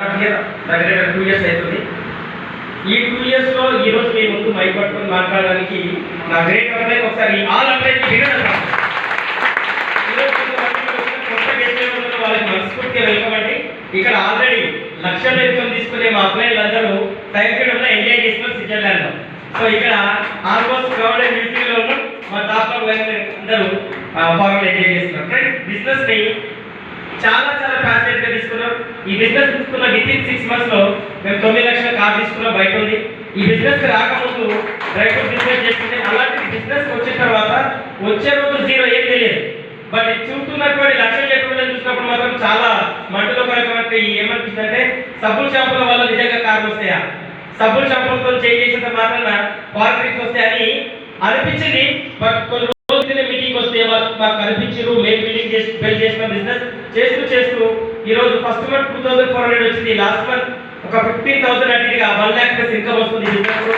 దగ్గర 2 years అవుతుంది. ఈ 2 years లో ఈ రోజు మీ ముందు మైక్ పట్టుకొని మాట్లాడడానికి నా గ్రేట్ అప్లైకి ఒకసారి ఆల్ అప్లైకి వినండి. వాళ్ళకి మనస్ఫూర్తిగా వెల్కమ్ అండి. ఇక్కడ ఆల్రెడీ లక్షల ఇన్కమ్ తీసుకునే మా అప్లైలు అందరూ టైం పీరియడ్లో ఎంజాయ్ చేస్తున్నారు స్విట్జర్లాండ్లో. సో ఇక్కడ ఆల్మోస్ట్ క్రౌడెడ్ మ్యూజిక్లో ఉన్న మా టాప్ అందరూ ఫార్మల్ ఎంజాయ్ చేస్తున్నారు. ఫ్రెండ్స్, బిజినెస్ని చాలా ప్యాషనేట్గా తీసుకున్నాం. ఈ బిజినెస్ తీసుకున్న వితిన్ 6 months లో మేము 9 లక్షల కార్ తీసుకున్నాం. బయట ఉంది. ఈ బిజినెస్కి రాకముందు డ్రై ఫ్రూట్ బిజినెస్ చేస్తుంటే అలాంటి బిజినెస్కి వచ్చిన తర్వాత వచ్చే రోజు జీరో ఏం తెలియదు. బట్ చూస్తున్నటువంటి లక్షలు చెప్పకుండా చూసినప్పుడు మాత్రం చాలా మంటలో కనుక ఏమనిపిస్తుందంటే సబ్బుల షాంపుల వల్ల నిజంగా కార్లు వస్తాయా, సబ్బుల షాంపులతో చేసేసిన మాత్రాన పాలిటిక్స్ వస్తాయని అనిపించింది. బట్ కొన్ని రోజులనే మీటింగ్ వస్తే మాకు కనిపించారు. మేము మీటింగ్ చేసి బిల్డ్ చేసిన బిజినెస్ చేస్తూ ఈ రోజు ఫస్ట్ మంత్ 2400 వచ్చింది. లాస్ట్ మంత్ ఒక 15,000 అన్నిటిగా 1 lakh ప్లస్ ఇన్కమ్ వస్తుంది బిజినెస్.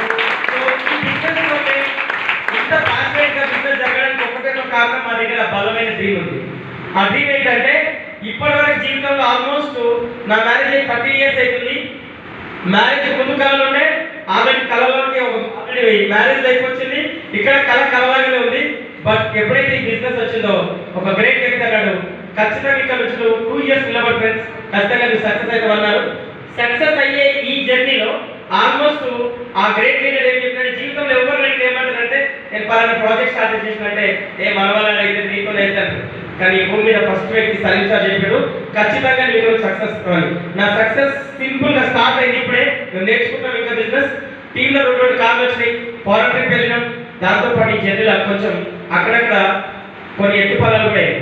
సో ఈ బిజినెస్ లోనే ఇంత ప్యాషనేట్ గా బిజినెస్ జరగడానికి ఒకటే ఒక కారణం, మా దగ్గర బలమైన డ్రీమ్ ఉంది. ఆ డ్రీమ్ ఏంటంటే ఇప్పటివరకు జీవితంలో ఆల్మోస్ట్ నా మ్యారేజ్ అయ్యి 30 years అవుతుంది. మ్యారేజ్ ముందు కాలంలోనే ఆల్రెడీ కళలోకి ఆల్రెడీ మ్యారేజ్ అయిపోయింది. ఇక్కడ కళలాగానే ఉంది. బట్ ఎప్పుడైతే ఈ బిజినెస్ వచ్చిందో ఒక గ్రేట్ వ్యక్తి అన్నాడు, ఖచ్చితంగా ఇక్కడ వచ్చి 2 years నిలబడి ఫ్రెండ్స్ ఖచ్చితంగా మీరు సక్సెస్ అయితే అన్నారు. సక్సెస్ అయ్యే ఈ జర్నీలో ఆల్మోస్ట్ ఆ గ్రేట్ లీడర్ ఏం చెప్పినట్టు జీవితంలో ఎవరు నేను ఏమంటారంటే నేను పలానా ప్రాజెక్ట్ స్టార్ట్ చేసినట్టే మన వల్ల అయితే నీతో అవుతాను. కానీ భూమి మీద ఫస్ట్ వ్యక్తి సలీం సార్ చెప్పాడు, ఖచ్చితంగా మీరు సక్సెస్ కావాలి. నా సక్సెస్ సింపుల్ గా స్టార్ట్ అయింది. ఇప్పుడే మేము నేర్చుకుంటాం ఇంకా బిజినెస్. టీంలో 2 కార్లు వచ్చినాయి. ఫారెన్ ట్రిప్ వెళ్ళినాం. దాంతోపాటు ఈ జర్నీలో కొంచెం అక్కడక్కడ కొన్ని ఎత్తుపల్లాలు ఉన్నాయి.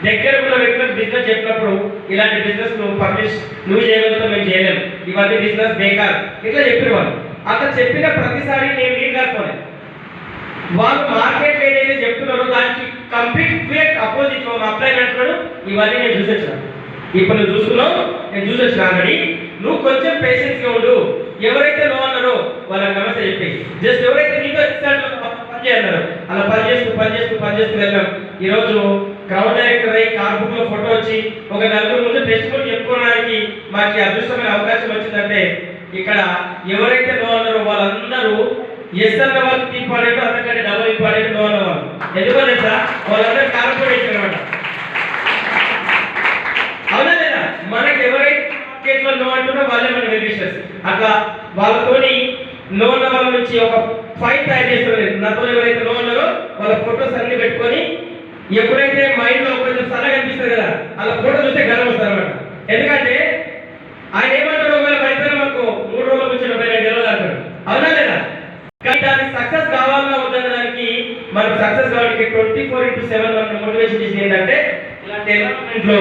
దగ్గర ఉన్న వ్యక్తులకు బిజినెస్ చెప్పినప్పుడు ఇలాంటి బిజినెస్ నువ్వు చేయగలుగుతావు, మేము చేయలేము, ఇవన్నీ బిజినెస్ బేకార్ ఇట్లా చెప్పిన వాళ్ళు. అట్లా చెప్పిన ప్రతిసారి నేను నీరు కాకపోలే. వాళ్ళు మార్కెట్ ఏదైతే చెప్తున్నారో దానికి కంప్లీట్ అపోజిట్ అప్లై అంటున్నాడు. ఇవన్నీ నేను చూసొచ్చాను. ఇప్పుడు నువ్వు చూస్తున్నావు, నేను చూసొచ్చిన ఆల్రెడీ. నువ్వు కొంచెం పేషెన్స్ గా ఉండు. ఎవరైతే నో అన్నారో వాళ్ళకి నమస్తే చెప్పి జస్ట్ ఎవరైతే నీతో పని చేయన్నారు అలా పనిచేస్తూ వెళ్ళాం. ఈరోజు క్రౌడ్ డైరెక్టర్ అయ్యి కార్ బుక్ లో ఫోటో వచ్చి ఒక 4 ముందు టెస్ట్ బుక్ చెప్పుకోవడానికి మాకు అదృష్టమైన అవకాశం వచ్చిందంటే ఇక్కడ ఎవరైతే నో అన్నారో వాళ్ళందరూ ఎస్ అన్న వాళ్ళకి ఇంపార్టెంట్, అంతకంటే డబుల్ ఇంపార్టెంట్ నో అన్న వాళ్ళు. ఎందుకంటే సార్ వాళ్ళందరూ కార్పొరేట్ అనమాట. అవునా లేదా? మనకి ఎవరైతే మార్కెట్లో నో అంటున్నా వాళ్ళే మన వెల్విషర్స్. అట్లా వాళ్ళతోని నో అన్న వాళ్ళ నుంచి ఒక ఫైట్ తయారు చేస్తారు. నాతో ఎవరైతే నో అన్నారో వాళ్ళ ఫొటోస్ అన్ని పెట్టుకొని ఎప్పుడైతే మైండ్ లో కొంచెం సన్నగా అనిపిస్తుంది కదా అలా ఫోటో చూస్తే గర్వం వస్తారు అనమాట. ఎందుకంటే ఆయన ఏమంటారు, ఒకవేళ పడిపోయిన మనకు 3 రోజుల నుంచి 45 గెలవదు అంటారు. అవునా లేదా? కానీ దానికి సక్సెస్ కావాలన్నా వద్దన్న దానికి మనకు సక్సెస్ కావడానికి 24/7 మనకు మోటివేషన్ చేసి ఏంటంటే ఇలాంటి ఎన్విరాన్మెంట్ లో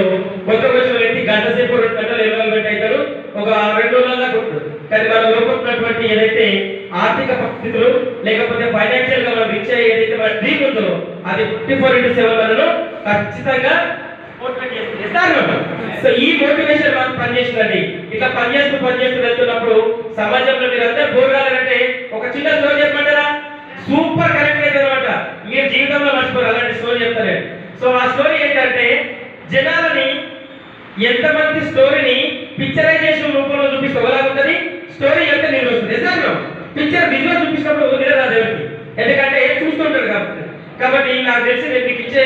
కొత్త వచ్చిన వ్యక్తి గంట సేపు 2 గంటలు ఎన్విరాన్మెంట్ అవుతారు, ఒక 2 రోజుల దాకా ఉంటుంది. కానీ మన లోపల ఉన్నటువంటి ఏదైతే ఆర్థిక పరిస్థితులు లేకపోతే ఫైనాన్షియల్ గా మనం రీచ్ అయ్యే ఏదైతే మన డ్రీమ్ ఉందో అది 24/7 మనలో ఖచ్చితంగా మోటివేట్ చేస్తుంది. సో ఈ మోటివేషన్ మనం పనిచేస్తుందండి. ఇట్లా పనిచేస్తూ వెళ్తున్నప్పుడు సమాజంలో మీరు అందరూ బోర్ కావాలంటే ఒక చిన్న స్టోరీ చెప్పమంటారా? సూపర్ కనెక్ట్ అవుతుంది అనమాట. మీరు జీవితంలో మర్చిపోరు. అలాంటి స్టోరీ చెప్తారు. సో ఆ స్టోరీ ఏంటంటే జనాలని ఎంతమంది స్టోరీని పిక్చరైజేషన్ రూపంలో చూపిస్తే ఎలా ఉంటుంది, స్టోరీ ఎంత నీరు వస్తుంది. ఎసార్లో పిక్చర్ విజువల్ చూపించినప్పుడు నిద్ర రాదు ఎవరికి, ఎందుకంటే చూస్తుంటారు కాబట్టి నాకు తెలిసి నేను మీకు ఇచ్చే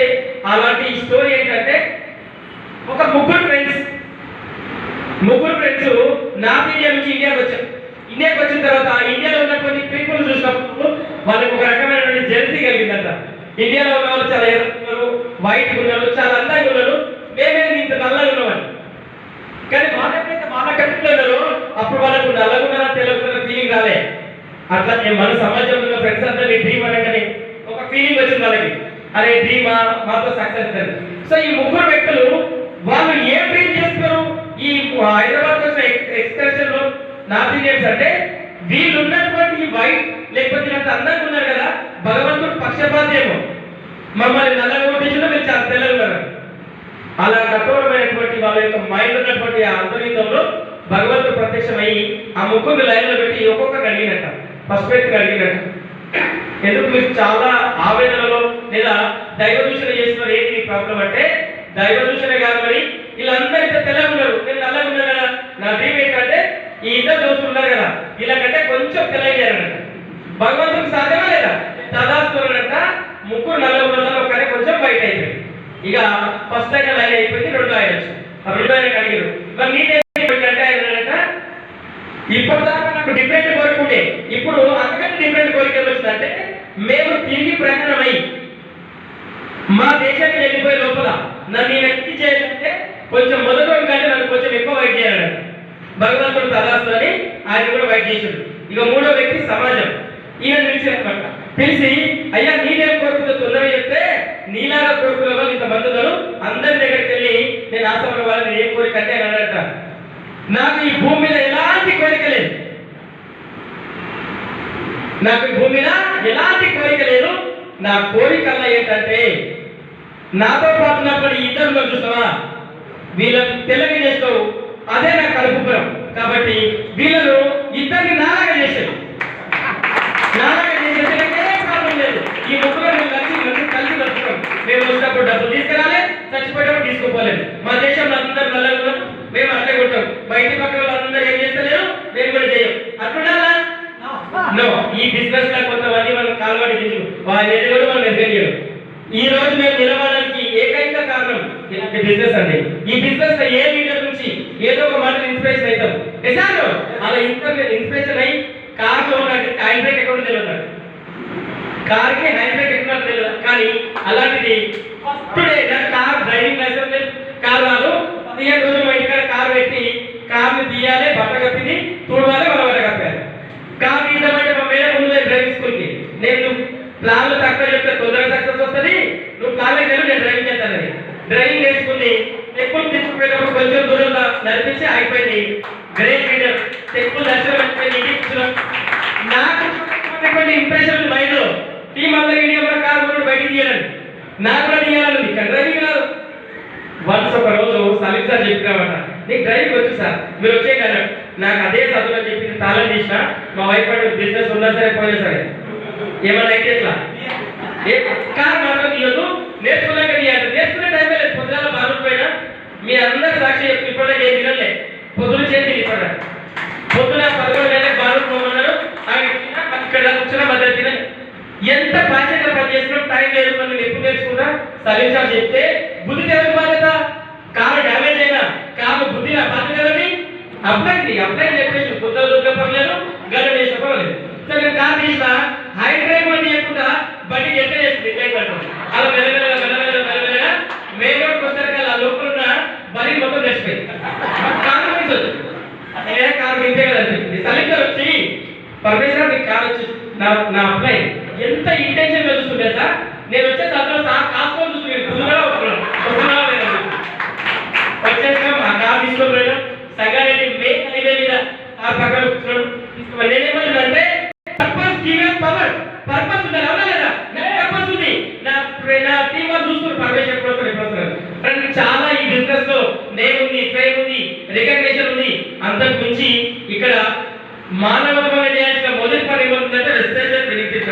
అలాంటి స్టోరీ ఏంటంటే ఒక ముగ్గురు ఫ్రెండ్స్ నార్త్ ఇండియా నుంచి ఇండియాకి వచ్చిన తర్వాత ఇండియాలో ఉన్నటువంటి పీపుల్ చూసినప్పుడు వాళ్ళకి ఒక రకమైనటువంటి జెల్సీ కలిగిందంట. ఇండియాలో ఉన్న వాళ్ళు చాలా ఎర్రగా వైట్ ఉన్నారు, చాలా అందంగా ఉన్నారు, మేమే ఇంత నల్లగా ఉన్నామని. కానీ వాళ్ళ కంట్రీలో ఉన్నారో అప్పుడు వాళ్ళకు నల్లగున్నారా తెల్లగున్నారా ఫీలింగ్ రాలే. అట్లా మన సమాజంలో ఉన్న ఫ్రెండ్స్ అంతా నీ డ్రీమ్ అనగానే ఒక ఫీలింగ్ వచ్చింది వాళ్ళకి, అరే డ్రీమా మాతో సక్సెస్ అని. సో ఈ ముగ్గురు వ్యక్తులు వాళ్ళు ఏం డ్రీమ్ చేస్తున్నారు ఈ హైదరాబాద్ వచ్చిన ఎక్స్కర్షన్ లో నార్త్ ఇండియన్స్ అంటే వీళ్ళు ఉన్నటువంటి ఈ వైట్ లేకపోతే అంత అందంగా ఉన్నారు కదా, భగవంతుడు పక్షపాతేమో మమ్మల్ని నల్లగా కొట్టించున్నా మీరు చాలా తెల్లగా ఉన్నారు. అలా కఠోరమైనటువంటి వాళ్ళ యొక్క మైండ్ ఉన్నటువంటి ఆ అంతర్గతంలో భగవంతుడు ప్రత్యక్షమయ్యి ఆ ముగ్గురు లైన్లో పెట్టి ఒక్కొక్కరిని అడిగినట్ట. ఫస్ట్ వ్యక్తిని అడిగినట్ట, ఎందుకు మీరు చాలా ఆవేదనలో లేదా దైవ దూషణ చేస్తున్నారు, ఏంటి ప్రాబ్లం అంటే దైవ దూషణ కాదు మరి వీళ్ళందరూ ఇంత తెల్లగా ఉన్నారు, నేను నల్లగా ఉన్నా కదా, నా ఈ ఇద్దరు చూస్తున్నారు కదా వీళ్ళకంటే కొంచెం తెలియజేయాలంట భగవంతుడికి సాధ్యమా లేదా తదాస్తున్నట్ట ముగ్గురు నలుగురు ఒకనే కొంచెం బయట అయిపోయింది ఇక ఫస్ట్ ఆయన లైన్ అయిపోయింది రెండో ఆయన వచ్చి ఆ రెండో ఆయన అడిగారు మరి నీటంటే ఆయన ఇప్పటిదాకా నాకు డిఫరెంట్ కోరుకుంటే ఇప్పుడు అంతకంటే డిఫరెంట్ కోరికలు వచ్చిందంటే మేము తిరిగి ప్రయాణమై మా దేశానికి వెళ్ళిపోయే లోపల నన్ను వ్యక్తి చేయాలంటే కొంచెం మొదటి కంటే నన్ను కొంచెం ఎక్కువ వైట్ చేయాలంట భగవంతుడు తదాస్తు అని ఆయన కూడా వైట్ చేశాడు ఇక మూడో వ్యక్తి సమాజం ఈయన పిలిచినమాట పిలిచి అయ్యా నీదేం కోరుకుందో తొందరగా చెప్తే నీలాగా కోరుకునే వాళ్ళు ఇంతమంది ఉన్నారు అందరి దగ్గరికి వెళ్ళి నేను ఆశపడే వాళ్ళని ఏం కోరిక అంటే అని అన్నట నాకు ఈ భూమి మీద ఎలాంటి కోరిక లేదు నాకు ఈ భూమి మీద ఎలాంటి కోరిక లేదు నా కోరికల్లా ఏంటంటే నాతో పాటు ఉన్నప్పుడు ఇద్దరు చూస్తావా వీళ్ళని తెల్లగా చేస్తావు అదే నాకు కలుపుకున్నాం కాబట్టి వీళ్ళను ఇద్దరిని నాలాగా చేశారు నాలాగా చేసేది ప్రాబ్లం లేదు ఈ ముగ్గురు కలిసి కలుపుకున్నాం మేము వచ్చినప్పుడు డబ్బులు తీసుకురాలే చచ్చిపోయేటప్పుడు తీసుకోపోలేదు మా దేశంలో అందరూ నల్లగా మేము అట్లే కొట్టాం బయట పక్క వాళ్ళందరూ ఏం చేస్తలేరు మేము కూడా చేయం అట్లుండాలా నో ఈ బిజినెస్ లా కొంతమంది మనం కాలువడి తిరిగి వాళ్ళ ఎదుగుడు మనం ఎదిగలేరు ఈ రోజు మేము నిలవడానికి ఏకైక కారణం ఇలాంటి బిజినెస్ అండి ఈ బిజినెస్ లో ఏ లీడర్ నుంచి ఏదో ఒక మాట ఇన్స్పిరేషన్ అవుతాం నిజాలు అలా ఇన్స్పిరేషన్ అయ్యి కార్ లో హ్యాండ్ బ్రేక్ ఎక్కడ తెలియదు కార్ కి హ్యాండ్ బ్రేక్ ఎక్కడ తెలియదు కానీ అలాంటిది first day car driving licence లేదు కార్ రాదు 15 రోజులు మా ఇంటికాడ కార్ పెట్టి కార్ని తీయాలి బట్ట కప్పింది తూడవాలి మన బట్ట కప్పాలి కార్ తీద్దామంటే మా మేడం ముందు డ్రైవింగ్ స్కూల్కి నేను ప్లాన్లు తక్కువ చెప్తే తొందరగా సక్సెస్ వస్తుంది నువ్వు ప్లాన్లకు వెళ్ళి నేను డ్రైవింగ్ చేస్తానని డ్రైవింగ్ నేర్చుకుని ఎక్కువ తీసుకుపోయేటప్పుడు కొంచెం దూరంలో నడిపించి ఆగిపోయింది గ్రేట్ లీడర్ ఎక్కువ దర్శనం నాకు ఇంప్రెషన్ మైండ్ టీం అందరికీ ఇండియా కార్ కూడా బయటికి తీయాలని నాకు కూడా తీయాలని ఇక్కడ డ్రైవింగ్ రాదు వన్స్ ఒక రోజు సలీం సార్ చెప్పినామట నీకు డ్రైవింగ్ వచ్చు సార్ మీరు వచ్చే కదా నాకు అదే చదువులో చెప్పింది తాళం చేసిన మా వైఫ్ బిజినెస్ ఉన్నా సరే పోయినా సరే ఏమన్నా అయితే ఎట్లా ఏ కార్ మాత్రం తీయొద్దు నేర్చుకున్నాక తీయాలి నేర్చుకునే టైమే లేదు పొద్దున బాగుపోయినా మీ అందరు సాక్షి చెప్పి ఇప్పటికే ఏం తినలే పొద్దున చేతి ఇప్పటి పొద్దున 11 గంటలకు బాగుపోమన్నారు ఇక్కడ కూర్చున్న మధ్య తిన ఎంత బాధ్యత పని చేస్తున్నాం టైం లేదు మనం ఎప్పుడు నేర్చుకున్నా సలీం సార్ చెప్తే బుద్ధి ఎవరి బాధ్యత కారు డ్యామేజ్ అయినా కారు బుద్ధి నా బాధ్యత ఎవరిది అప్లై చెప్పేసి బుద్ధ పర్లేదు గడ్డ చేసిన పర్వాలేదు సో నేను కారు తీసిన హై డ్రైవ్ అని చెప్పకుండా బండి ఎంత చేస్తుంది అలా మెల్లమెల్లగా మెయిన్ రోడ్కి వస్తారు కదా లోపల ఉన్న బలి మొత్తం తెచ్చిపోయింది కారు ఇంతే కదా అనిపించింది సలీం సార్ వచ్చి పరమేశ్వర మీకు కారు వచ్చి నా అప్లై ఎంత ఇంటెన్షన్ గా చూస్తుంటే సార్ నేను వచ్చే సార్ కాసుకొని చూస్తున్నాను కుదురుగా వస్తున్నాను వచ్చేసాం ఆ కారు తీసుకొని పోయాను సంగారెడ్డి మెయిన్ హైవే మీద ఆ పక్కన కూర్చున్నాడు తీసుకున్నాను నేనేమంటే పర్పస్ గివెన్ పవర్ పర్పస్ ఉండాలి అవునా లేదా పర్పస్ ఉంది నా టీం వాళ్ళు చూస్తున్నారు పరమేశ్వర కోసం చాలా ఈ బిజినెస్ లో నేమ్ ఉంది ఫేమ్ ఉంది రికగ్నిషన్ ఉంది అంతకు మించి ఇక్కడ మానవత్వంగా చేయాల్సిన మొదటి పని ఏమవుతుందంటే రెస్పెక్ట్